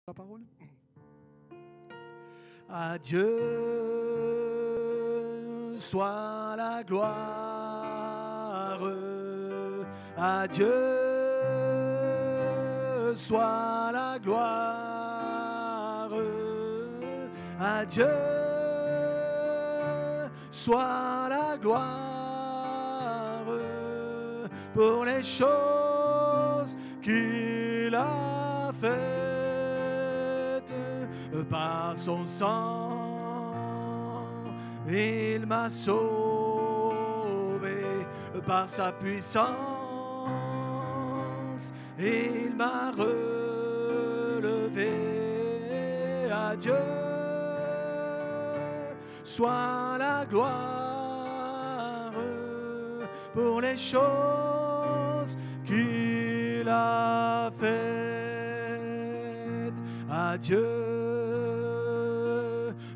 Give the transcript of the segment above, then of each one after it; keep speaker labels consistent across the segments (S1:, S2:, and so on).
S1: La parole. À Dieu soit la gloire, à Dieu soit la gloire, à Dieu soit la gloire pour les choses qu'il a faites. Par son sang, il m'a sauvé. Par sa puissance, il m'a relevé. À Dieu soit la gloire pour les choses qu'il a faites. À Dieu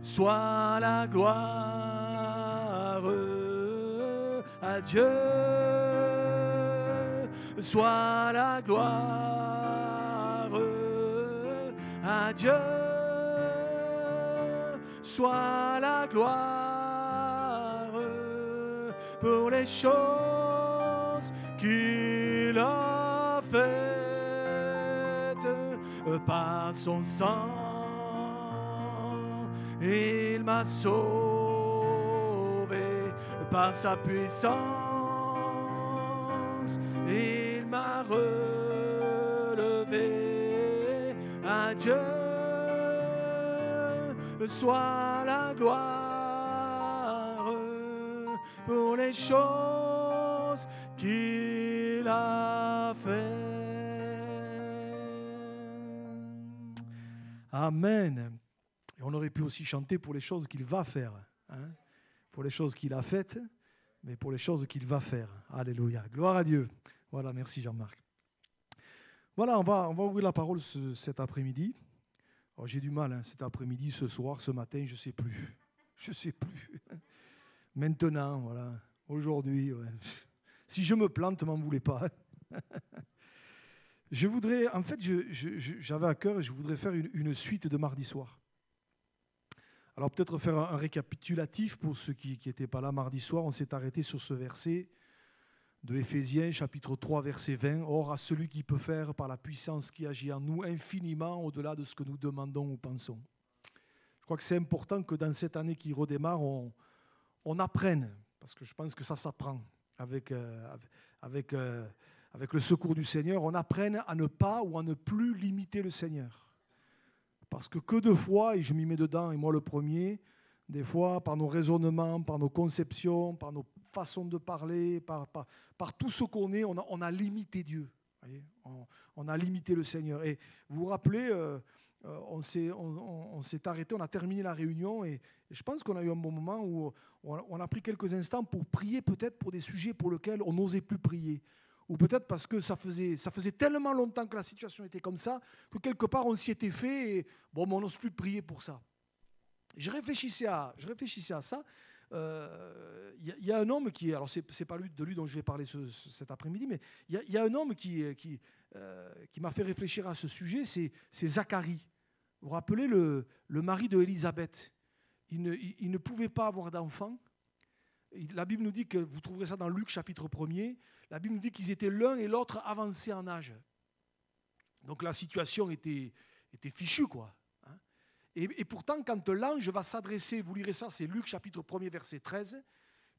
S1: soit la gloire, à Dieu soit la gloire, à Dieu soit la gloire pour les choses qu'il a faites par son sang. Il m'a sauvé par sa puissance, il m'a relevé. À Dieu soit la gloire pour les choses qu'il a faites. Amen. Et on aurait pu aussi chanter pour les choses qu'il va faire, hein? Pour les choses qu'il a faites, mais pour les choses qu'il va faire. Alléluia. Gloire à Dieu. Voilà, merci Jean-Marc. Voilà, on va ouvrir la parole cet après-midi. Alors, j'ai du mal, hein, cet après-midi, ce soir, ce matin, je ne sais plus. Je ne sais plus. Maintenant, voilà, aujourd'hui. Ouais. Si je me plante, ne m'en voulez pas. Je voudrais, en fait, j'avais à cœur et je voudrais faire une suite de mardi soir. Alors peut-être faire un récapitulatif pour ceux qui n'étaient pas là mardi soir. On s'est arrêté sur ce verset de Éphésiens, chapitre 3, verset 20. « Or, à celui qui peut faire par la puissance qui agit en nous infiniment au-delà de ce que nous demandons ou pensons. » Je crois que c'est important que dans cette année qui redémarre, on apprenne, parce que je pense que ça s'apprend avec le secours du Seigneur, on apprenne à ne pas ou à ne plus limiter le Seigneur. Parce que de fois, et je m'y mets dedans, et moi le premier, des fois, par nos raisonnements, par nos conceptions, par nos façons de parler, par tout ce qu'on est, on a limité Dieu. Voyez, on a limité le Seigneur. Et vous vous rappelez, on s'est arrêté, on a terminé la réunion, et je pense qu'on a eu un bon moment où on a pris quelques instants pour prier peut-être pour des sujets pour lesquels on n'osait plus prier. Ou peut-être parce que ça faisait tellement longtemps que la situation était comme ça, que quelque part on s'y était fait, et bon, on n'ose plus prier pour ça. Je réfléchissais à ça. Y a un homme qui, alors c'est pas de lui dont je vais parler cet après-midi, mais il y a un homme qui m'a fait réfléchir à ce sujet, c'est Zacharie. Vous vous rappelez le mari de Élisabeth. Il ne pouvait pas avoir d'enfant. La Bible nous dit que, vous trouverez ça dans Luc chapitre 1er, la Bible nous dit qu'ils étaient l'un et l'autre avancés en âge. Donc la situation était fichue, quoi. Et pourtant, quand l'ange va s'adresser, vous lirez ça, c'est Luc chapitre 1er, verset 13,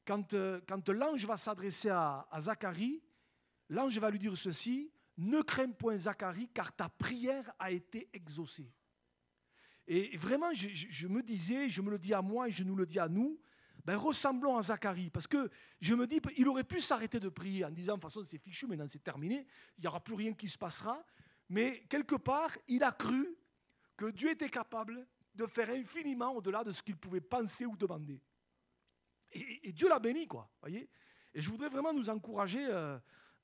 S1: quand l'ange va s'adresser à Zacharie, l'ange va lui dire ceci: « Ne crains point Zacharie, car ta prière a été exaucée. » Et vraiment, je me disais, je me le dis à moi et je nous le dis à nous, ben, ressemblons à Zacharie, parce que je me dis, il aurait pu s'arrêter de prier en disant, de toute façon c'est fichu, maintenant c'est terminé, il n'y aura plus rien qui se passera, mais quelque part, il a cru que Dieu était capable de faire infiniment au-delà de ce qu'il pouvait penser ou demander. Et Dieu l'a béni, quoi, voyez. Et je voudrais vraiment nous encourager,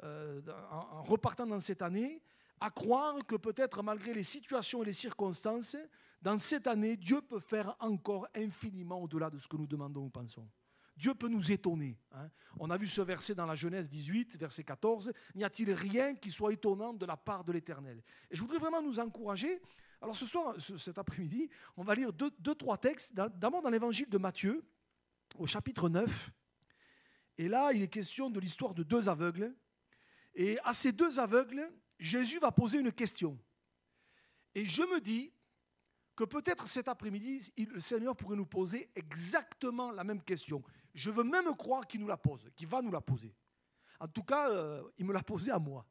S1: en repartant dans cette année, à croire que peut-être malgré les situations et les circonstances, dans cette année, Dieu peut faire encore infiniment au-delà de ce que nous demandons ou pensons. Dieu peut nous étonner. Hein. On a vu ce verset dans la Genèse 18, verset 14. « N'y a-t-il rien qui soit étonnant de la part de l'Éternel ?» Et je voudrais vraiment nous encourager Alors ce soir, cet après-midi, on va lire deux, trois textes, d'abord dans l'évangile de Matthieu, au chapitre 9. Et là, il est question de l'histoire de deux aveugles. Et à ces deux aveugles, Jésus va poser une question. Et je me dis que peut-être cet après-midi, le Seigneur pourrait nous poser exactement la même question. Je veux même croire qu'il nous la pose, qu'il va nous la poser. En tout cas, il me l'a posée à moi.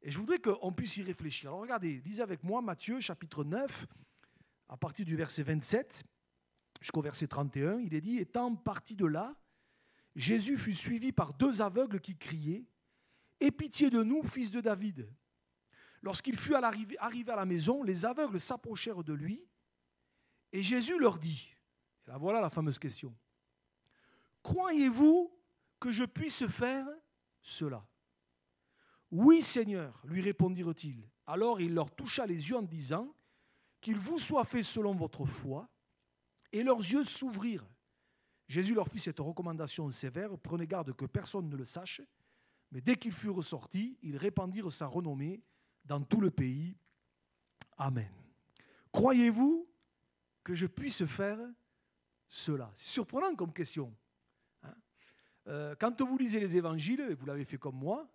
S1: Et je voudrais qu'on puisse y réfléchir. Alors regardez, lisez avec moi Matthieu chapitre 9, à partir du verset 27 jusqu'au verset 31. Il est dit, étant parti de là, Jésus fut suivi par deux aveugles qui criaient, « Aie pitié de nous, fils de David !» Lorsqu'il fut arrivé à la maison, les aveugles s'approchèrent de lui et Jésus leur dit, et là voilà la fameuse question, « Croyez-vous que je puisse faire cela ?» « Oui, Seigneur, lui répondirent-ils. Alors il leur toucha les yeux en disant, « Qu'il vous soit fait selon votre foi. » Et leurs yeux s'ouvrirent. Jésus leur fit cette recommandation sévère, « Prenez garde que personne ne le sache. » Mais dès qu'ils furent ressortis, ils répandirent sa renommée dans tout le pays. Amen. Croyez-vous que je puisse faire cela? C'est surprenant comme question. Quand vous lisez les évangiles, et vous l'avez fait comme moi,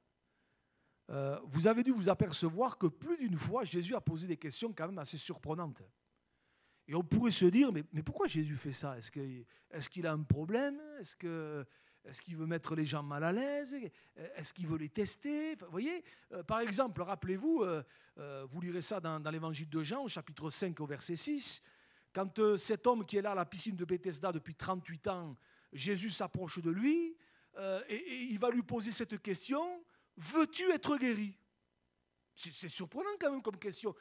S1: vous avez dû vous apercevoir que plus d'une fois, Jésus a posé des questions quand même assez surprenantes. Et on pourrait se dire, mais pourquoi Jésus fait ça? Est-ce qu'il a un problème? Est-ce qu'il veut mettre les gens mal à l'aise? Est-ce qu'il veut les tester? Vous voyez, par exemple, rappelez-vous, vous lirez ça dans l'évangile de Jean, au chapitre 5, au verset 6, quand cet homme qui est là à la piscine de Bethesda depuis 38 ans, Jésus s'approche de lui et il va lui poser cette question, « Veux-tu être guéri ?» C'est surprenant quand même comme question.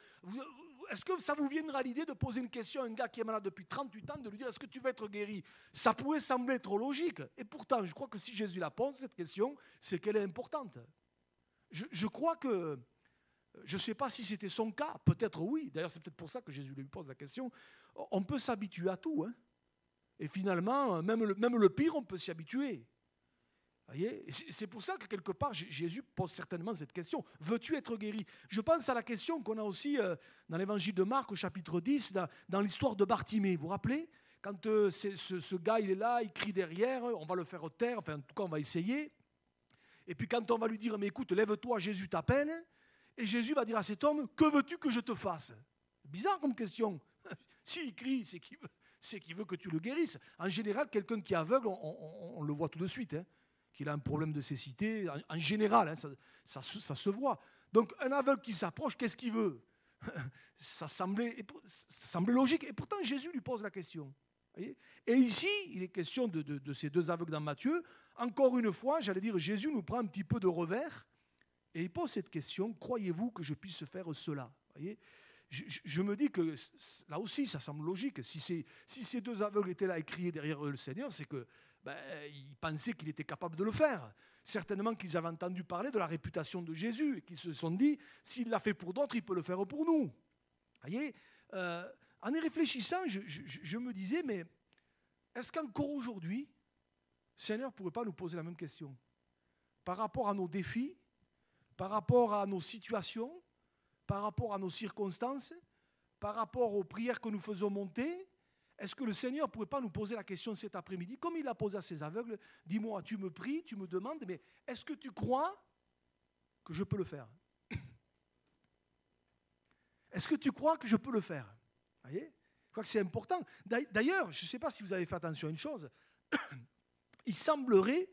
S1: Est-ce que ça vous viendra à l'idée de poser une question à un gars qui est malade depuis 38 ans, de lui dire « Est-ce que tu veux être guéri ?» Ça pourrait sembler trop logique. Et pourtant, je crois que si Jésus la pose, cette question, c'est qu'elle est importante. Je crois que, je ne sais pas si c'était son cas, peut-être oui. D'ailleurs, c'est peut-être pour ça que Jésus lui pose la question. On peut s'habituer à tout. Hein. Et finalement, même le pire, on peut s'y habituer. Voyez, c'est pour ça que quelque part, Jésus pose certainement cette question. Veux-tu être guéri? Je pense à la question qu'on a aussi dans l'évangile de Marc, au chapitre 10, dans l'histoire de Bartimée. Vous vous rappelez? Quand ce gars, il est là, il crie derrière, on va le faire taire, enfin en tout cas, on va essayer. Et puis quand on va lui dire, mais écoute, lève-toi, Jésus t'appelle. Et Jésus va dire à cet homme, que veux-tu que je te fasse? Bizarre comme question. S'il crie, c'est qu'il veut que tu le guérisses. En général, quelqu'un qui est aveugle, on le voit tout de suite, hein, qu'il a un problème de cécité, en général, hein, ça se voit. Donc un aveugle qui s'approche, qu'est-ce qu'il veut? ça semblait logique, et pourtant Jésus lui pose la question. Voyez, et ici, il est question de ces deux aveugles dans Matthieu. Encore une fois, j'allais dire, Jésus nous prend un petit peu de revers, et il pose cette question, croyez-vous que je puisse faire cela? Voyez, je me dis que là aussi, ça semble logique. Si ces deux aveugles étaient là et criaient derrière eux le Seigneur, c'est que ils pensaient qu'il était capable de le faire. Certainement qu'ils avaient entendu parler de la réputation de Jésus et qu'ils se sont dit, s'il l'a fait pour d'autres, il peut le faire pour nous. Voyez, en y réfléchissant, je me disais, mais est-ce qu'encore aujourd'hui, le Seigneur ne pourrait pas nous poser la même question? Par rapport à nos défis, par rapport à nos situations, par rapport à nos circonstances, par rapport aux prières que nous faisons monter, est-ce que le Seigneur ne pourrait pas nous poser la question cet après-midi, comme il l'a posé à ces aveugles, dis-moi, tu me pries, tu me demandes, mais est-ce que tu crois que je peux le faire? Est-ce que tu crois que je peux le faire? Vous voyez? Je crois que c'est important. D'ailleurs, je ne sais pas si vous avez fait attention à une chose, il semblerait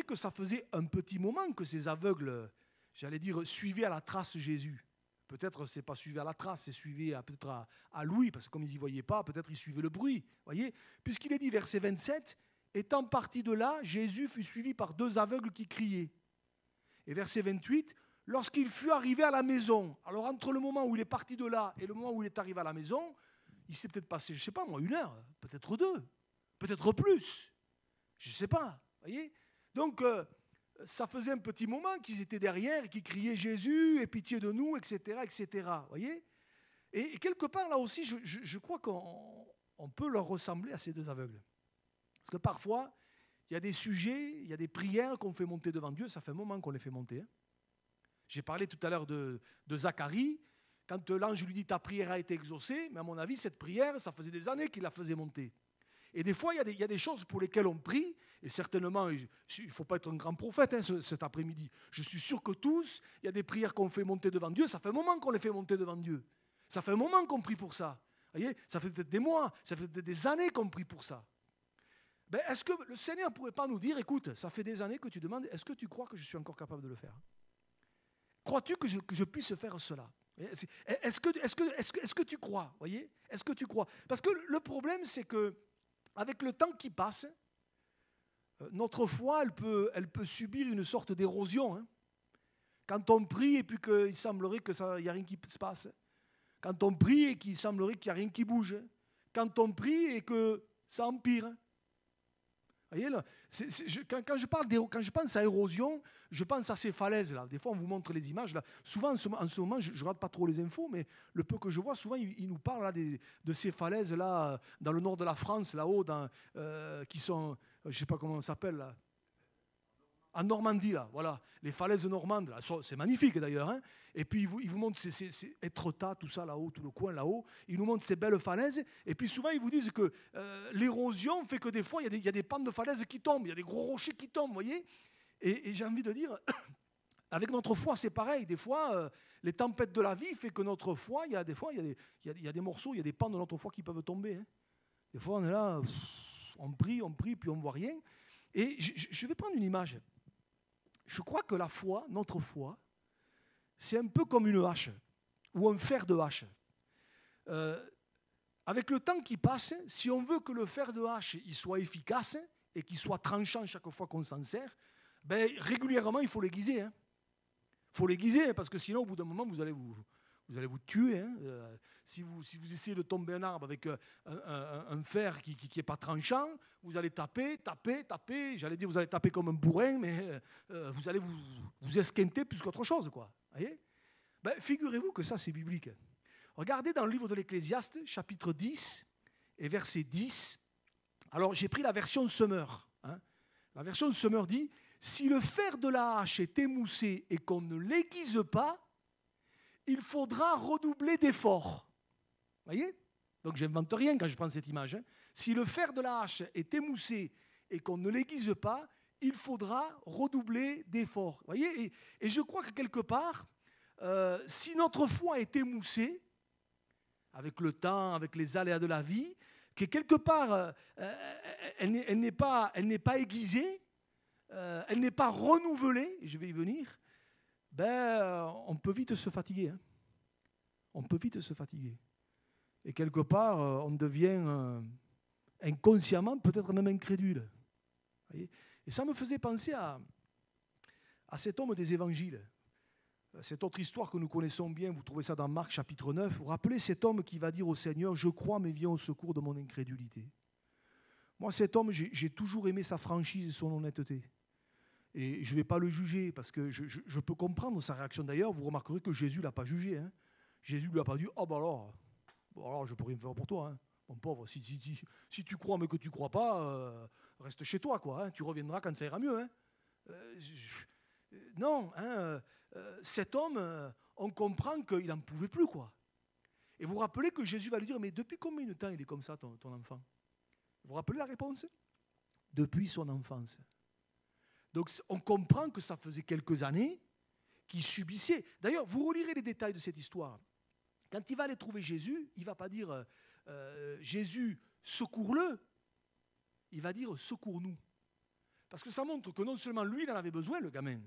S1: que ça faisait un petit moment que ces aveugles, j'allais dire, suivaient à la trace Jésus. Peut-être ce n'est pas suivi à la trace, c'est suivi peut-être à l'ouïe, parce que comme ils n'y voyaient pas, peut-être ils suivaient le bruit. Voyez, puisqu'il est dit, verset 27, « Étant parti de là, Jésus fut suivi par deux aveugles qui criaient. » Et verset 28, « Lorsqu'il fut arrivé à la maison, alors entre le moment où il est parti de là et le moment où il est arrivé à la maison, il s'est peut-être passé, je ne sais pas moi, 1 heure, peut-être 2, peut-être plus, je ne sais pas. Voyez, donc, ça faisait un petit moment qu'ils étaient derrière et qu'ils criaient « Jésus, aie pitié de nous », etc., etc. Voyez, et quelque part, là aussi, je crois qu'on peut leur ressembler à ces deux aveugles. Parce que parfois, il y a des sujets, il y a des prières qu'on fait monter devant Dieu, ça fait un moment qu'on les fait monter. Hein. J'ai parlé tout à l'heure de Zacharie. quand l'ange lui dit ta prière a été exaucée, mais à mon avis, cette prière, ça faisait des années qu'il la faisait monter. Et des fois, il y a des choses pour lesquelles on prie, et certainement, il ne faut pas être un grand prophète cet après-midi. Je suis sûr que tous, il y a des prières qu'on fait monter devant Dieu, ça fait un moment qu'on les fait monter devant Dieu. Ça fait un moment qu'on prie pour ça. Vous voyez, ça fait peut-être des mois, ça fait peut-être des années qu'on prie pour ça. Ben, est-ce que le Seigneur ne pourrait pas nous dire, écoute, ça fait des années que tu demandes, est-ce que tu crois que je suis encore capable de le faire? Crois-tu que je puisse faire cela? Est-ce que tu crois? Voyez? Est-ce que tu crois? Parce que le problème, c'est que avec le temps qui passe, notre foi, elle peut subir une sorte d'érosion. Hein. Quand on prie et puis qu'il semblerait qu'il n'y a rien qui se passe. Quand on prie et qu'il semblerait qu'il n'y a rien qui bouge. Quand on prie et que ça empire. Voyez, là, quand je pense à érosion, je pense à ces falaises-là. Des fois, on vous montre les images. Là. Souvent, en ce moment, je ne regarde pas trop les infos, mais le peu que je vois, souvent, ils nous parlent là, de ces falaises-là, dans le nord de la France, là-haut, qui sont, je ne sais pas comment ça s'appelle, là. En Normandie, là, voilà, les falaises normandes, là, c'est magnifique d'ailleurs. Hein. Et puis, ils vous montrent ces Étretat, tout ça là-haut, tout le coin là-haut. Ils nous montrent ces belles falaises. Et puis, souvent, ils vous disent que l'érosion fait que des fois, il y a des pentes de falaises qui tombent, il y a des gros rochers qui tombent, vous voyez. Et j'ai envie de dire, avec notre foi, c'est pareil. Des fois, les tempêtes de la vie font que notre foi, il y a des morceaux, il y a des pentes de notre foi qui peuvent tomber. Hein. Des fois, on est là, on prie, puis on ne voit rien. Et je vais prendre une image. Je crois que la foi, notre foi, c'est un peu comme une hache ou un fer de hache. Avec le temps qui passe, si on veut que le fer de hache il soit efficace et qu'il soit tranchant chaque fois qu'on s'en sert, ben, régulièrement, il faut l'aiguiser. Hein. Il faut l'aiguiser parce que sinon, au bout d'un moment, vous allez vous tuer. Hein. Si vous essayez de tomber un arbre avec un fer qui n'est pas tranchant, vous allez taper. J'allais dire vous allez taper comme un bourrin, mais vous allez vous esquinter plus qu'autre chose. Quoi. Voyez? Ben, figurez-vous que ça, c'est biblique. Regardez dans le livre de l'Ecclésiaste, chapitre 10 et verset 10. Alors, j'ai pris la version de Semeur. Hein. La version de Semeur dit « Si le fer de la hache est émoussé et qu'on ne l'aiguise pas, il faudra redoubler d'efforts. » Voyez? Donc, je n'invente rien quand je prends cette image. Hein. Si le fer de la hache est émoussé et qu'on ne l'aiguise pas, il faudra redoubler d'efforts. Voyez? Et je crois que quelque part, si notre foi est émoussée, avec le temps, avec les aléas de la vie, que quelque part, elle n'est pas aiguisée, elle n'est pas renouvelée, et je vais y venir, ben, on peut vite se fatiguer. Hein. On peut vite se fatiguer. Et quelque part, on devient inconsciemment, peut-être même incrédule. Voyez? Et ça me faisait penser à cet homme des évangiles. Cette autre histoire que nous connaissons bien, vous trouvez ça dans Marc chapitre 9. Vous vous rappelez cet homme qui va dire au Seigneur « Je crois, mais viens au secours de mon incrédulité ». Moi, cet homme, j'ai toujours aimé sa franchise et son honnêteté. Et je ne vais pas le juger, parce que je peux comprendre sa réaction. D'ailleurs, vous remarquerez que Jésus ne l'a pas jugé. Hein. Jésus ne lui a pas dit « Oh, ben alors, je ne peux rien faire pour toi. Hein. Mon pauvre, si tu crois mais que tu ne crois pas, reste chez toi. Quoi, hein. Tu reviendras quand ça ira mieux. Hein. » Non, hein, cet homme, on comprend qu'il n'en pouvait plus. Quoi. Et vous vous rappelez que Jésus va lui dire « Mais depuis combien de temps il est comme ça, ton enfant ?» Vous vous rappelez la réponse? Depuis son enfance. Donc on comprend que ça faisait quelques années qu'il subissait. D'ailleurs, vous relirez les détails de cette histoire. Quand il va aller trouver Jésus, il ne va pas dire Jésus, secours-le. Il va dire secours-nous. Parce que ça montre que non seulement lui, il en avait besoin, le gamin.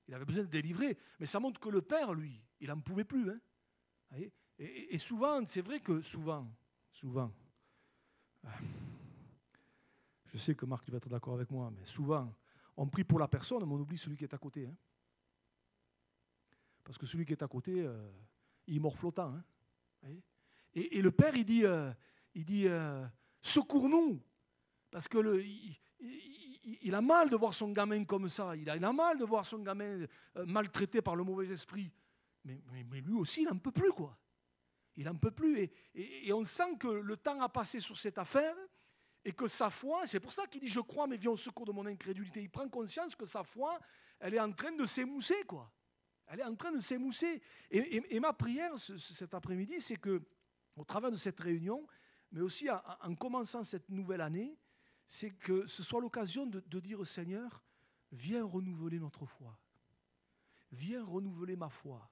S1: Il avait besoin de délivrer, mais ça montre que le père, lui, il n'en pouvait plus. Hein. Et souvent, c'est vrai que souvent, je sais que Marc, tu vas être d'accord avec moi, mais souvent, on prie pour la personne, mais on oublie celui qui est à côté. Hein. Parce que celui qui est à côté, il est mort flottant. Hein. Et le père, il dit secours-nous. Parce que il a mal de voir son gamin comme ça. Il a mal de voir son gamin maltraité par le mauvais esprit. Mais lui aussi, il n'en peut plus, quoi. Il n'en peut plus. Et on sent que le temps a passé sur cette affaire et que sa foi, c'est pour ça qu'il dit « Je crois, mais viens au secours de mon incrédulité ». Il prend conscience que sa foi, elle est en train de s'émousser, quoi. Elle est en train de s'émousser. Et ma prière cet après-midi, c'est que, au travers de cette réunion, mais aussi en commençant cette nouvelle année, c'est que ce soit l'occasion de dire au Seigneur, viens renouveler notre foi. Viens renouveler ma foi.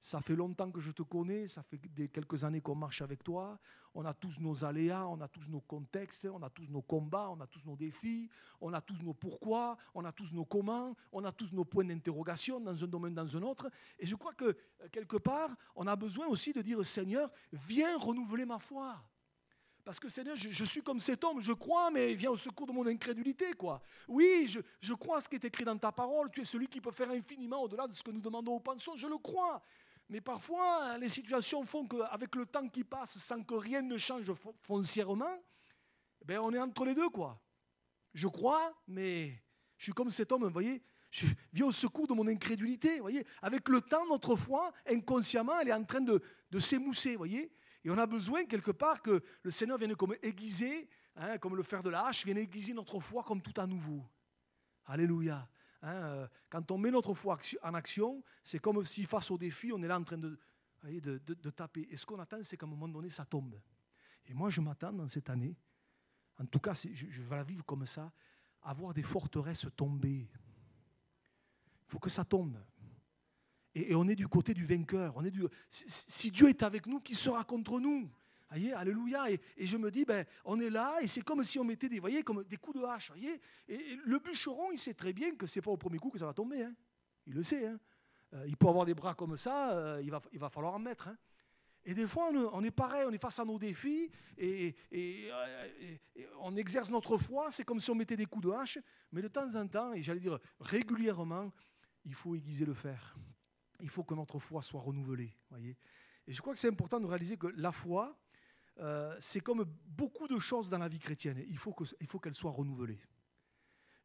S1: Ça fait longtemps que je te connais, ça fait quelques années qu'on marche avec toi. On a tous nos aléas, on a tous nos contextes, on a tous nos combats, on a tous nos défis, on a tous nos pourquoi, on a tous nos comment, on a tous nos points d'interrogation dans un domaine, dans un autre. Et je crois que, quelque part, on a besoin aussi de dire, Seigneur, viens renouveler ma foi. Parce que Seigneur, je suis comme cet homme, je crois, mais viens au secours de mon incrédulité, quoi. Oui, je crois ce qui est écrit dans ta parole, tu es celui qui peut faire infiniment au-delà de ce que nous demandons ou pensons, je le crois. Mais parfois, les situations font qu'avec le temps qui passe, sans que rien ne change foncièrement, ben on est entre les deux, quoi. Je crois, mais je suis comme cet homme, vous voyez, je viens au secours de mon incrédulité, vous voyez. Avec le temps, notre foi, inconsciemment, elle est en train de s'émousser, vous voyez. Et on a besoin, quelque part, que le Seigneur vienne comme aiguiser, comme le fer de la hache, vienne aiguiser notre foi comme tout à nouveau. Alléluia. Quand on met notre foi en action, c'est comme si face au défi, on est là en train de taper. Et ce qu'on attend, c'est qu'à un moment donné, ça tombe. Et moi, je m'attends dans cette année, en tout cas, je vais la vivre comme ça, à voir des forteresses tomber. Il faut que ça tombe. Et on est du côté du vainqueur. Si Dieu est avec nous, qui sera contre nous? Voyez, alléluia. Et je me dis, on est là, et c'est comme si on mettait comme des coups de hache. Voyez, et le bûcheron, il sait très bien que ce n'est pas au premier coup que ça va tomber. Hein. Il le sait. Hein. Il peut avoir des bras comme ça, il va falloir en mettre. Hein. Et des fois, on est pareil, on est face à nos défis, et on exerce notre foi, c'est comme si on mettait des coups de hache, mais de temps en temps, et j'allais dire régulièrement, il faut aiguiser le fer. Il faut que notre foi soit renouvelée. Voyez. Et je crois que c'est important de réaliser que la foi, c'est comme beaucoup de choses dans la vie chrétienne. Il faut qu'elle soit renouvelée.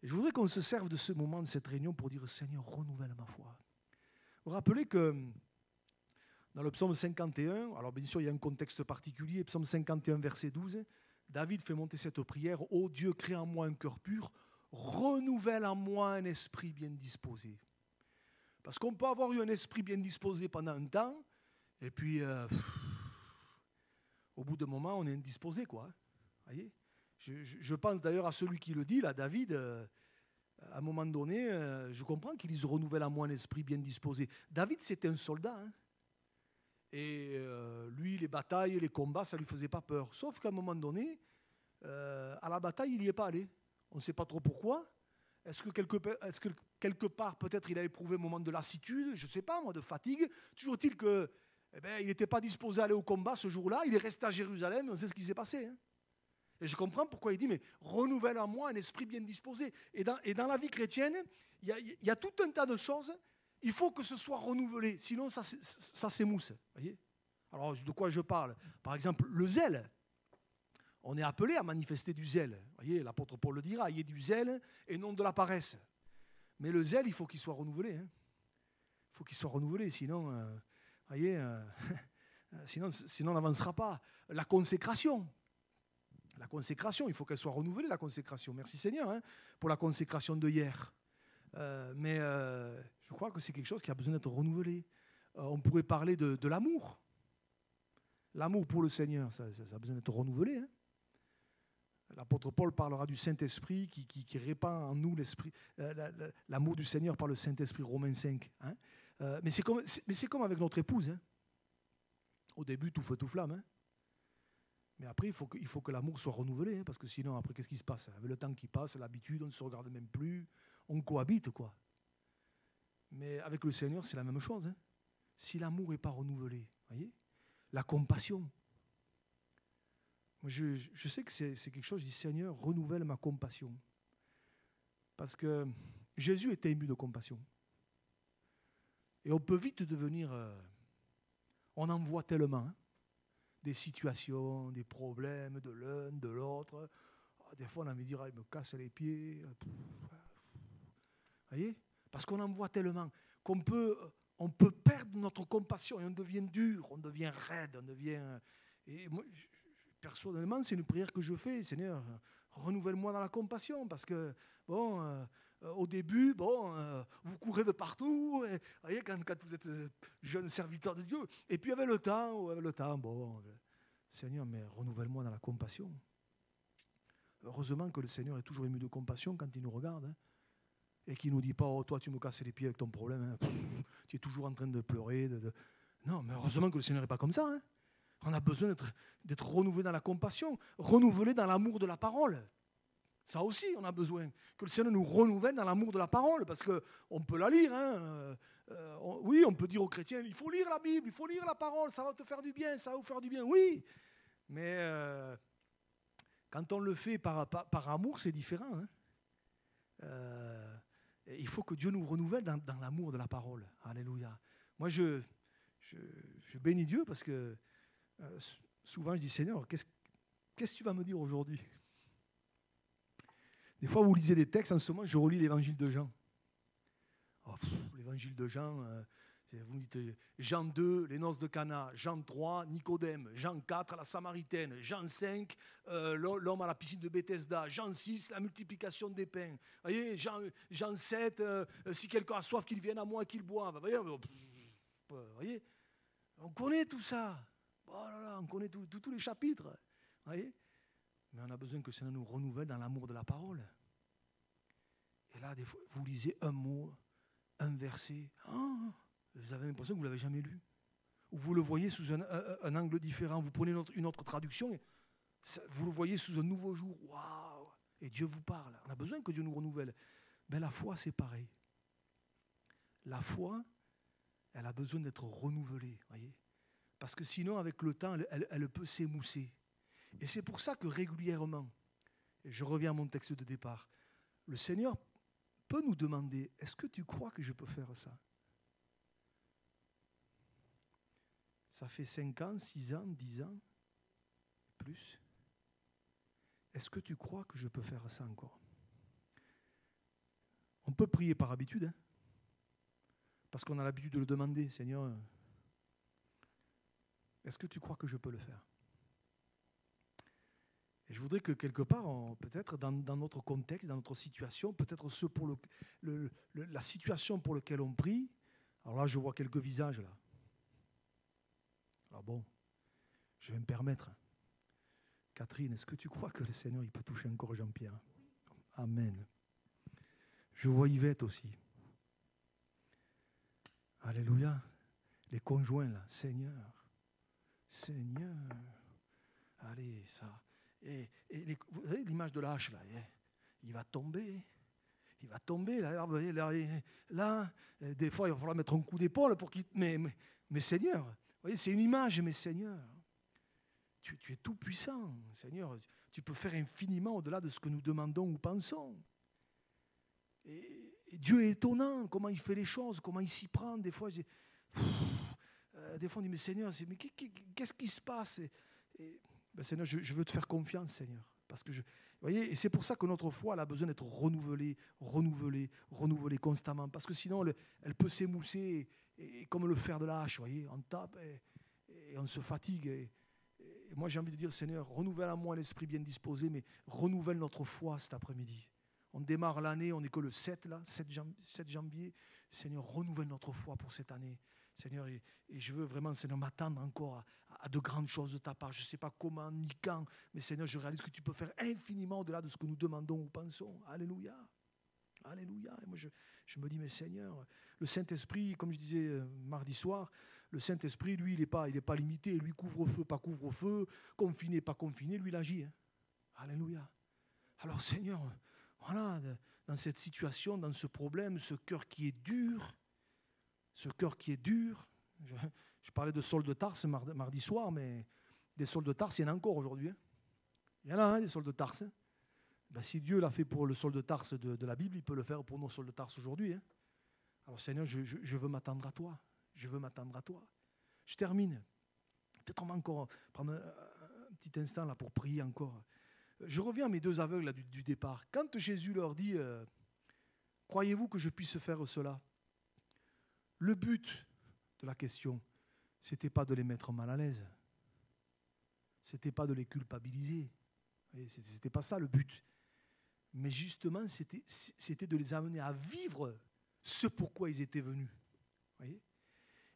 S1: Et je voudrais qu'on se serve de ce moment, de cette réunion, pour dire, Seigneur, renouvelle ma foi. Vous vous rappelez que dans le psaume 51, alors bien sûr il y a un contexte particulier, psaume 51, verset 12, David fait monter cette prière, « Ô Dieu, crée en moi un cœur pur, renouvelle en moi un esprit bien disposé. » Parce qu'on peut avoir eu un esprit bien disposé pendant un temps, et puis, au bout d'un moment, on est indisposé, quoi. Voyez, je pense d'ailleurs à celui qui le dit, là, David, à un moment donné, je comprends qu'il dise « renouvelle en moi un esprit bien disposé ». David, c'était un soldat, hein. Et lui, les batailles, les combats, ça ne lui faisait pas peur. Sauf qu'à un moment donné, à la bataille, il n'y est pas allé. On ne sait pas trop pourquoi. Est-ce que quelque part, peut-être, il a éprouvé un moment de lassitude, je ne sais pas, moi, de fatigue. Toujours est-il que, il n'était pas disposé à aller au combat ce jour-là. Il est resté à Jérusalem, on sait ce qui s'est passé. Hein. Et je comprends pourquoi il dit, mais renouvelle en moi un esprit bien disposé. Et dans la vie chrétienne, il y a tout un tas de choses. Il faut que ce soit renouvelé, sinon ça s'émousse. Voyez. Alors, de quoi je parle? Par exemple, le zèle. On est appelé à manifester du zèle. Voyez, l'apôtre Paul le dira, il y a du zèle et non de la paresse. Mais le zèle, il faut qu'il soit renouvelé. Hein. Il faut qu'il soit renouvelé, sinon, sinon on n'avancera pas. La consécration, il faut qu'elle soit renouvelée, la consécration. Merci Seigneur hein, pour la consécration de hier. Mais je crois que c'est quelque chose qui a besoin d'être renouvelé. On pourrait parler de l'amour. L'amour pour le Seigneur, ça a besoin d'être renouvelé. Hein. L'apôtre Paul parlera du Saint-Esprit qui répand en nous l'amour du Seigneur par le Saint-Esprit, Romains 5. Hein. Mais c'est comme avec notre épouse. Hein. Au début, tout feu, tout flamme. Hein. Mais après, il faut que l'amour soit renouvelé, hein, parce que sinon, après, qu'est-ce qui se passe? Avec le temps qui passe, l'habitude, on ne se regarde même plus, on cohabite, quoi. Mais avec le Seigneur, c'est la même chose. Hein. Si l'amour n'est pas renouvelé, voyez, la compassion. Moi, je sais que c'est quelque chose, je dis Seigneur, renouvelle ma compassion. Parce que Jésus était ému de compassion. Et on peut vite devenir... on en voit tellement. Hein, des situations, des problèmes de l'un, de l'autre. Des fois, on a envie de dire, il me casse les pieds. Vous voyez? Parce qu'on en voit tellement qu'on peut perdre notre compassion et on devient dur, on devient raide, on devient... Et moi, personnellement, c'est une prière que je fais, Seigneur, renouvelle-moi dans la compassion, parce que, bon, Au début, bon, vous courez de partout, et, vous voyez, quand vous êtes jeune serviteur de Dieu. Et puis avec le temps, bon, Seigneur, mais renouvelle-moi dans la compassion. Heureusement que le Seigneur est toujours ému de compassion quand il nous regarde, hein, et qu'il ne nous dit pas, oh, toi tu me casses les pieds avec ton problème, hein, tu es toujours en train de pleurer. Non, mais heureusement que le Seigneur n'est pas comme ça. Hein. On a besoin d'être renouvelé dans la compassion, renouvelé dans l'amour de la parole. Ça aussi, on a besoin que le Seigneur nous renouvelle dans l'amour de la parole, parce qu'on peut la lire. Hein. Oui, on peut dire aux chrétiens, il faut lire la Bible, il faut lire la parole, ça va te faire du bien, ça va vous faire du bien. Oui, mais quand on le fait par amour, c'est différent. Hein. Il faut que Dieu nous renouvelle dans l'amour de la parole. Alléluia. Moi, je bénis Dieu parce que souvent, je dis, Seigneur, qu'est-ce que tu vas me dire aujourd'hui ? Des fois, vous lisez des textes, en ce moment, je relis l'évangile de Jean. Oh, l'évangile de Jean, vous me dites Jean 2, les noces de Cana, Jean 3, Nicodème, Jean 4, la Samaritaine, Jean 5, l'homme à la piscine de Bethesda, Jean 6, la multiplication des pains. Vous voyez, Jean 7, si quelqu'un a soif, qu'il vienne à moi et qu'il boive. Vous voyez, on connaît tout ça. Oh là là, on connaît tous les chapitres. Vous voyez ? Mais on a besoin que le Seigneur nous renouvelle dans l'amour de la parole. Et là, des fois, vous lisez un mot, un verset. Oh, vous avez l'impression que vous ne l'avez jamais lu. Ou vous le voyez sous un angle différent. Vous prenez une autre traduction, et vous le voyez sous un nouveau jour. Waouh! Et Dieu vous parle. On a besoin que Dieu nous renouvelle. Ben, la foi, c'est pareil. La foi, elle a besoin d'être renouvelée. Voyez, parce que sinon, avec le temps, elle peut s'émousser. Et c'est pour ça que régulièrement, et je reviens à mon texte de départ, le Seigneur peut nous demander, est-ce que tu crois que je peux faire ça ? Ça fait 5 ans, 6 ans, 10 ans, plus. Est-ce que tu crois que je peux faire ça encore ? On peut prier par habitude, hein, parce qu'on a l'habitude de le demander, Seigneur, est-ce que tu crois que je peux le faire ? Et je voudrais que quelque part, peut-être dans notre contexte, dans notre situation, peut-être pour la situation pour laquelle on prie. Alors là, je vois quelques visages là. Alors bon, je vais me permettre. Catherine, est-ce que tu crois que le Seigneur il peut toucher encore Jean-Pierre ? Amen. Je vois Yvette aussi. Alléluia. Les conjoints là, Seigneur. Allez, ça. Et vous voyez l'image de la hache, là, il va tomber, là, des fois il va falloir mettre un coup d'épaule pour qu'il... Mais Seigneur, vous voyez, c'est une image, mais Seigneur, tu es tout puissant, Seigneur, tu peux faire infiniment au-delà de ce que nous demandons ou pensons. Et Dieu est étonnant, comment il fait les choses, comment il s'y prend, des fois, on dit, mais Seigneur, mais qu'est-ce qui se passe ? Ben Seigneur, je veux te faire confiance, Seigneur. Parce que vous voyez, et c'est pour ça que notre foi elle a besoin d'être renouvelée constamment. Parce que sinon, elle peut s'émousser et comme le fer de la hache, vous voyez, on tape et on se fatigue. Et moi, j'ai envie de dire, Seigneur, renouvelle en moi l'esprit bien disposé, mais renouvelle notre foi cet après-midi. On démarre l'année, on n'est que le 7 janvier. Seigneur, renouvelle notre foi pour cette année. Seigneur, et je veux vraiment, Seigneur, m'attendre encore à de grandes choses de ta part. Je ne sais pas comment ni quand, mais Seigneur, je réalise que tu peux faire infiniment au-delà de ce que nous demandons ou pensons. Alléluia. Alléluia. Et moi, je me dis, mais Seigneur, le Saint-Esprit, comme je disais mardi soir, le Saint-Esprit, lui, il n'est pas limité. Lui, couvre-feu, pas couvre-feu, confiné, pas confiné, lui, il agit. Hein. Alléluia. Alors, Seigneur, voilà, dans cette situation, dans ce problème, ce cœur qui est dur, je parlais de Saul de Tarse mardi soir, mais des Sauls de Tarse, il y en a encore aujourd'hui. Hein. Il y en a des Sauls de Tarse. Hein. Ben, si Dieu l'a fait pour le Saul de Tarse de la Bible, il peut le faire pour nos Sauls de Tarse aujourd'hui. Hein. Alors Seigneur, je veux m'attendre à toi. Je termine. Peut-être on va encore prendre un petit instant là pour prier encore. Je reviens à mes 2 aveugles là, du départ. Quand Jésus leur dit « Croyez-vous que je puisse faire cela ?» Le but de la question, ce n'était pas de les mettre mal à l'aise. Ce n'était pas de les culpabiliser. Ce n'était pas ça le but. Mais justement, c'était de les amener à vivre ce pourquoi ils étaient venus. Voyez ?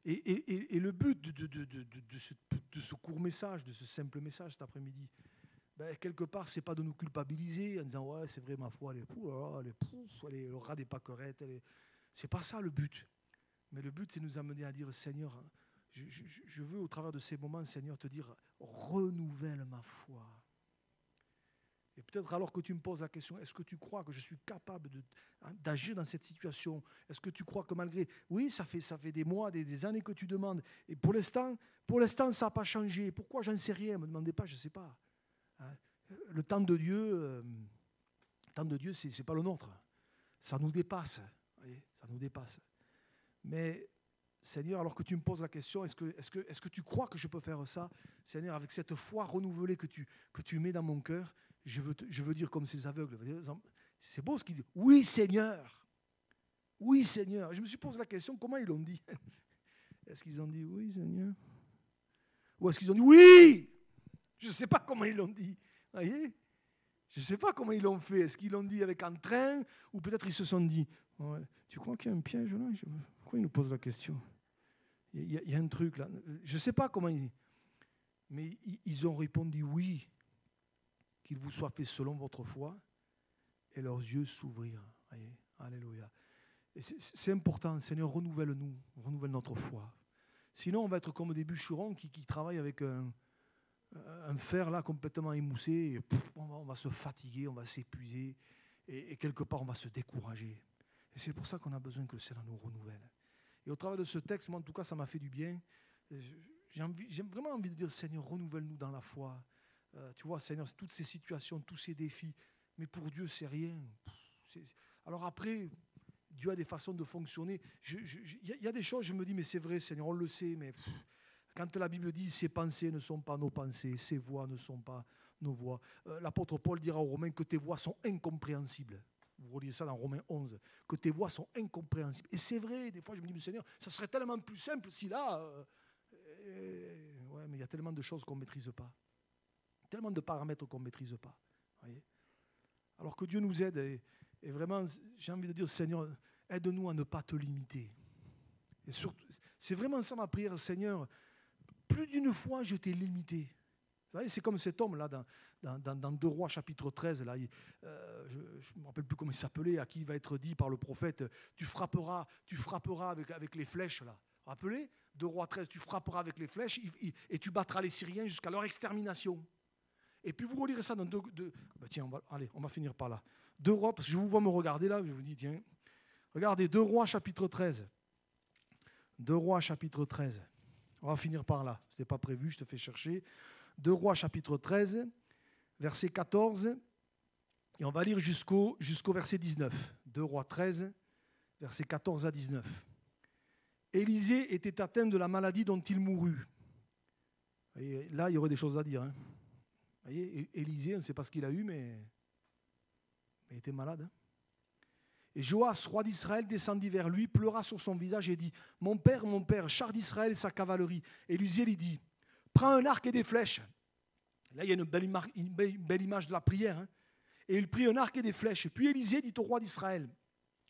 S1: Et le but de ce court message, de ce simple message cet après-midi, quelque part, ce n'est pas de nous culpabiliser en disant « Ouais, c'est vrai, ma foi, le rat des pâquerettes. » Ce n'est pas ça le but. Mais le but, c'est de nous amener à dire « Seigneur, je veux au travers de ces moments, Seigneur, te dire « Renouvelle ma foi. » Et peut-être alors que tu me poses la question, est-ce que tu crois que je suis capable d'agir dans cette situation? Est-ce que tu crois que malgré... Oui, ça fait des mois, des années que tu demandes. Et pour l'instant, ça n'a pas changé. Pourquoi? J'en sais rien. Ne me demandez pas, je ne sais pas. Hein? Le temps de Dieu, ce n'est pas le nôtre. Ça nous dépasse. Voyez, ça nous dépasse. Mais Seigneur, alors que tu me poses la question, est-ce que tu crois que je peux faire ça? Seigneur, avec cette foi renouvelée que tu mets dans mon cœur, je veux dire comme ces aveugles. C'est beau ce qu'ils disent. Oui, Seigneur. Oui, Seigneur. Je me suis posé la question, comment ils l'ont dit? Est-ce qu'ils ont dit oui, Seigneur? Ou est-ce qu'ils ont dit oui? Je ne sais pas comment ils l'ont dit. Voyez? Je ne sais pas comment ils l'ont fait. Est-ce qu'ils l'ont dit avec entrain? Ou peut-être ils se sont dit, ouais, tu crois qu'il y a un piège là? Pourquoi ils nous posent la question? Il y a un truc là. Je ne sais pas comment ils... Mais ils ont répondu oui. Qu'il vous soit fait selon votre foi, et leurs yeux s'ouvrirent. Alléluia. Et c'est important, Seigneur, renouvelle-nous, renouvelle notre foi. Sinon, on va être comme des bûcherons qui travaillent avec un fer là complètement émoussé, et on va se fatiguer, on va s'épuiser, et quelque part, on va se décourager. Et c'est pour ça qu'on a besoin que le Seigneur nous renouvelle. Et au travers de ce texte, moi, en tout cas, ça m'a fait du bien. J'ai vraiment envie de dire, Seigneur, renouvelle-nous dans la foi. Tu vois, Seigneur, toutes ces situations, tous ces défis, mais pour Dieu, c'est rien. Alors après, Dieu a des façons de fonctionner. Il y a des choses, je me dis, mais c'est vrai, Seigneur, on le sait, mais quand la Bible dit, ses pensées ne sont pas nos pensées, ses voies ne sont pas nos voies. L'apôtre Paul dira aux Romains que tes voies sont incompréhensibles. Vous relisez ça dans Romains 11, que tes voies sont incompréhensibles. Et c'est vrai, des fois, je me dis, mais Seigneur, ça serait tellement plus simple si là... ouais, mais il y a tellement de choses qu'on ne maîtrise pas. Tellement de paramètres qu'on ne maîtrise pas. Voyez, alors que Dieu nous aide, et vraiment, j'ai envie de dire, Seigneur, aide-nous à ne pas te limiter. Et surtout, c'est vraiment ça ma prière, Seigneur. Plus d'une fois, je t'ai limité. Vous voyez, c'est comme cet homme-là, dans 2 Rois, chapitre 13, là, je ne me rappelle plus comment il s'appelait, à qui il va être dit par le prophète, tu frapperas avec les flèches, là. Rappelez, 2 Rois 13, tu frapperas avec les flèches et tu battras les Syriens jusqu'à leur extermination. Et puis vous relirez ça dans tiens, on va finir par là. 2 Rois, parce que je vous vois me regarder là, je vous dis, tiens, regardez, 2 Rois chapitre 13. 2 Rois chapitre 13. On va finir par là. Ce n'était pas prévu, je te fais chercher. 2 Rois chapitre 13, verset 14, et on va lire jusqu'au verset 19. 2 Rois 13, verset 14 à 19. Élisée était atteint de la maladie dont il mourut. Et là, il y aurait des choses à dire. Hein. Vous voyez, Élisée, on ne sait pas ce qu'il a eu, mais il était malade. Hein. Et Joas, roi d'Israël, descendit vers lui, pleura sur son visage et dit, mon père, char d'Israël et sa cavalerie. Et Élisée lui dit, prends un arc et des flèches. Là, il y a une belle image de la prière. Hein. Et il prit un arc et des flèches. Puis Élisée dit au roi d'Israël,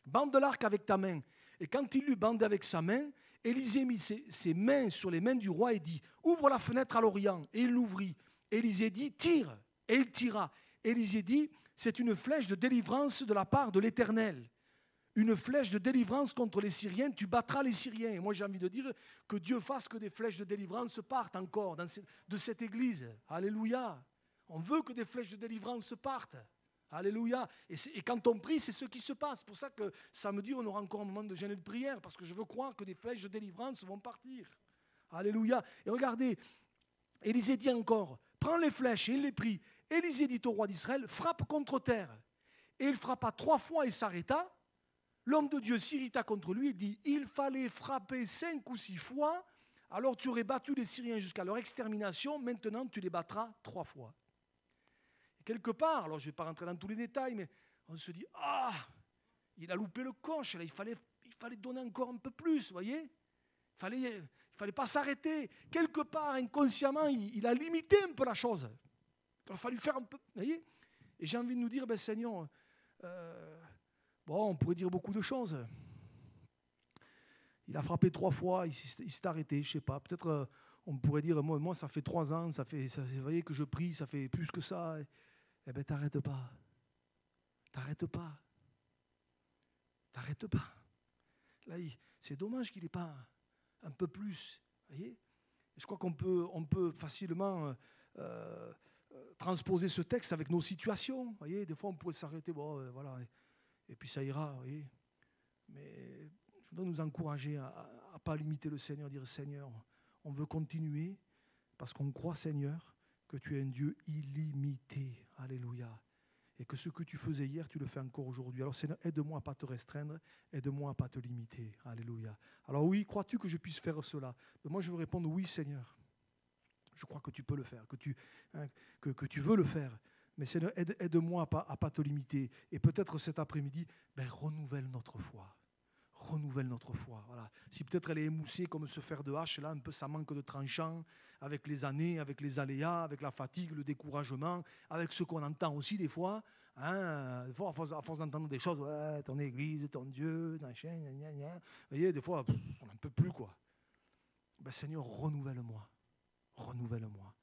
S1: bande l'arc avec ta main. Et quand il l'eut bandé avec sa main, Élisée mit ses mains sur les mains du roi et dit, ouvre la fenêtre à l'Orient. Et il l'ouvrit. Élisée dit, tire. Et il tira. Élisée dit, c'est une flèche de délivrance de la part de l'Éternel. Une flèche de délivrance contre les Syriens, tu battras les Syriens. Et moi, j'ai envie de dire que Dieu fasse que des flèches de délivrance partent encore de cette église. Alléluia. On veut que des flèches de délivrance partent. Alléluia. Et quand on prie, c'est ce qui se passe. C'est pour ça que samedi, on aura encore un moment de jeûne et de prière, parce que je veux croire que des flèches de délivrance vont partir. Alléluia. Et regardez, Élisée dit encore, prends les flèches, et il les prit. Élisée dit au roi d'Israël, frappe contre terre. Et il frappa 3 fois et s'arrêta. L'homme de Dieu s'irrita contre lui et dit, il fallait frapper 5 ou 6 fois, alors tu aurais battu les Syriens jusqu'à leur extermination, maintenant tu les battras 3 fois. Et quelque part, alors je ne vais pas rentrer dans tous les détails, mais on se dit, il a loupé le coche, là, il fallait donner encore un peu plus, vous voyez ? Il fallait pas s'arrêter. Quelque part, inconsciemment, il a limité un peu la chose. Il a fallu faire un peu, vous voyez ? Et j'ai envie de nous dire, Seigneur, Bon, on pourrait dire beaucoup de choses. Il a frappé 3 fois, il s'est arrêté, je ne sais pas. Peut-être on pourrait dire, moi ça fait 3 ans, vous voyez que je prie, ça fait plus que ça. Eh bien, t'arrêtes pas. T'arrêtes pas. T'arrêtes pas. Là, c'est dommage qu'il n'ait pas un peu plus. Voyez, je crois qu'on peut facilement transposer ce texte avec nos situations. Voyez, des fois, on pourrait s'arrêter, bon, voilà, et puis ça ira. Voyez. Mais je voudrais nous encourager à ne pas limiter le Seigneur, dire Seigneur, on veut continuer parce qu'on croit, Seigneur, que tu es un Dieu illimité. Alléluia. Et que ce que tu faisais hier, tu le fais encore aujourd'hui. Alors Seigneur, aide-moi à ne pas te restreindre, aide-moi à ne pas te limiter. Alléluia. Alors oui, crois-tu que je puisse faire cela? Moi, je veux répondre oui, Seigneur. Je crois que tu peux le faire, que tu veux le faire. Mais Seigneur, aide-moi à ne pas te limiter. Et peut-être cet après-midi, renouvelle notre foi. Renouvelle notre foi. Voilà. Si peut-être elle est émoussée comme ce fer de hache, là, un peu ça manque de tranchant, avec les années, avec les aléas, avec la fatigue, le découragement, avec ce qu'on entend aussi des fois. Des fois, à force d'entendre des choses, ouais, ton église, ton Dieu, machin, gna, gna, gna. Vous voyez, des fois, on n'en peut plus, quoi. Seigneur, renouvelle-moi. Renouvelle-moi.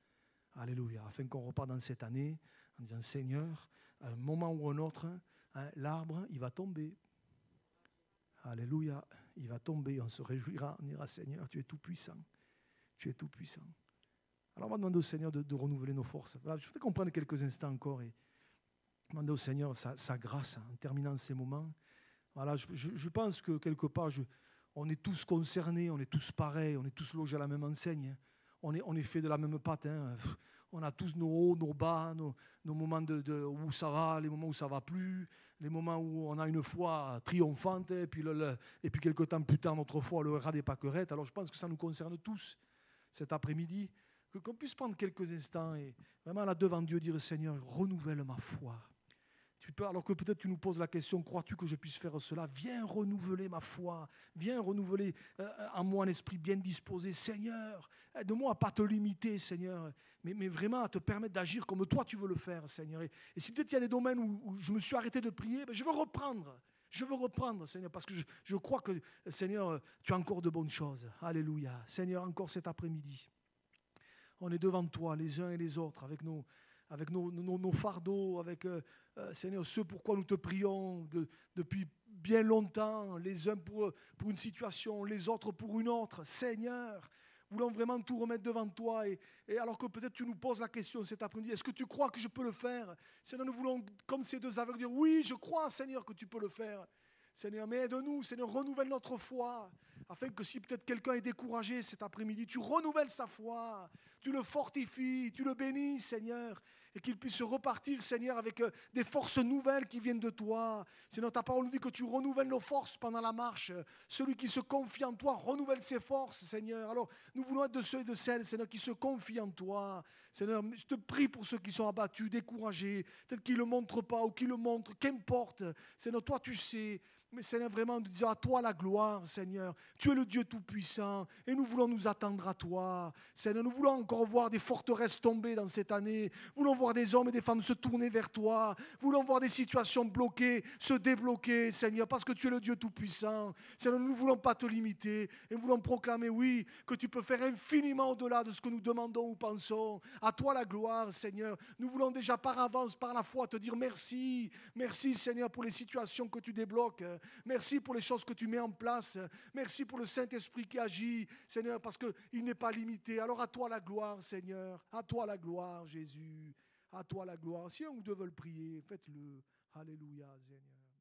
S1: Alléluia. Afin qu'on repart dans cette année en disant, Seigneur, à un moment ou un autre, l'arbre, il va tomber. Alléluia, il va tomber, on se réjouira, on dira Seigneur, tu es tout puissant. Tu es tout puissant. Alors on va demander au Seigneur de renouveler nos forces. Voilà, je voudrais qu'on prenne quelques instants encore et demander au Seigneur sa grâce en terminant ces moments. Voilà, je pense que quelque part, on est tous concernés, on est tous pareils, on est tous logés à la même enseigne. On est fait de la même pâte. On a tous nos hauts, nos bas, nos moments où ça va, les moments où ça ne va plus, les moments où on a une foi triomphante, et puis quelques temps plus tard, notre foi, le ras des pâquerettes. Alors je pense que ça nous concerne tous cet après-midi, qu'on puisse prendre quelques instants et vraiment là devant Dieu dire Seigneur, renouvelle ma foi. Alors que peut-être tu nous poses la question, crois-tu que je puisse faire cela? Viens renouveler ma foi, viens renouveler en moi un esprit bien disposé. Seigneur, aide-moi à ne pas te limiter, Seigneur, mais vraiment à te permettre d'agir comme toi tu veux le faire, Seigneur. Et si peut-être il y a des domaines où je me suis arrêté de prier, je veux reprendre. Je veux reprendre, Seigneur, parce que je crois que, Seigneur, tu as encore de bonnes choses. Alléluia. Seigneur, encore cet après-midi, on est devant toi, les uns et les autres, avec nos fardeaux, avec, Seigneur, ce pourquoi nous te prions depuis bien longtemps, les uns pour une situation, les autres pour une autre. Seigneur, voulons vraiment tout remettre devant toi. Et alors que peut-être tu nous poses la question cet après-midi, est-ce que tu crois que je peux le faire? Seigneur, nous voulons, comme ces deux aveugles, dire oui, je crois, Seigneur, que tu peux le faire. Seigneur, mais aide-nous, Seigneur, renouvelle notre foi, afin que si peut-être quelqu'un est découragé cet après-midi, tu renouvelles sa foi, tu le fortifies, tu le bénis, Seigneur, et qu'il puisse repartir, Seigneur, avec des forces nouvelles qui viennent de toi. Seigneur, ta parole nous dit que tu renouvelles nos forces pendant la marche. Celui qui se confie en toi renouvelle ses forces, Seigneur. Alors, nous voulons être de ceux et de celles, Seigneur, qui se confient en toi. Seigneur, je te prie pour ceux qui sont abattus, découragés, peut-être qu'ils ne le montrent pas ou qu'ils le montrent, qu'importe. Seigneur, toi, tu sais. Mais Seigneur, vraiment, nous disons à toi la gloire, Seigneur. Tu es le Dieu Tout-Puissant et nous voulons nous attendre à toi. Seigneur, nous voulons encore voir des forteresses tomber dans cette année. Nous voulons voir des hommes et des femmes se tourner vers toi. Nous voulons voir des situations bloquées se débloquer, Seigneur, parce que tu es le Dieu Tout-Puissant. Seigneur, nous ne voulons pas te limiter et nous voulons proclamer, oui, que tu peux faire infiniment au-delà de ce que nous demandons ou pensons. À toi la gloire, Seigneur. Nous voulons déjà par avance, par la foi, te dire merci. Merci, Seigneur, pour les situations que tu débloques. Merci pour les choses que tu mets en place. Merci pour le Saint-Esprit qui agit, Seigneur, parce qu'il n'est pas limité. Alors à toi la gloire, Seigneur. À toi la gloire, Jésus. À toi la gloire. Si un ou deux veulent prier, faites-le. Alléluia, Seigneur.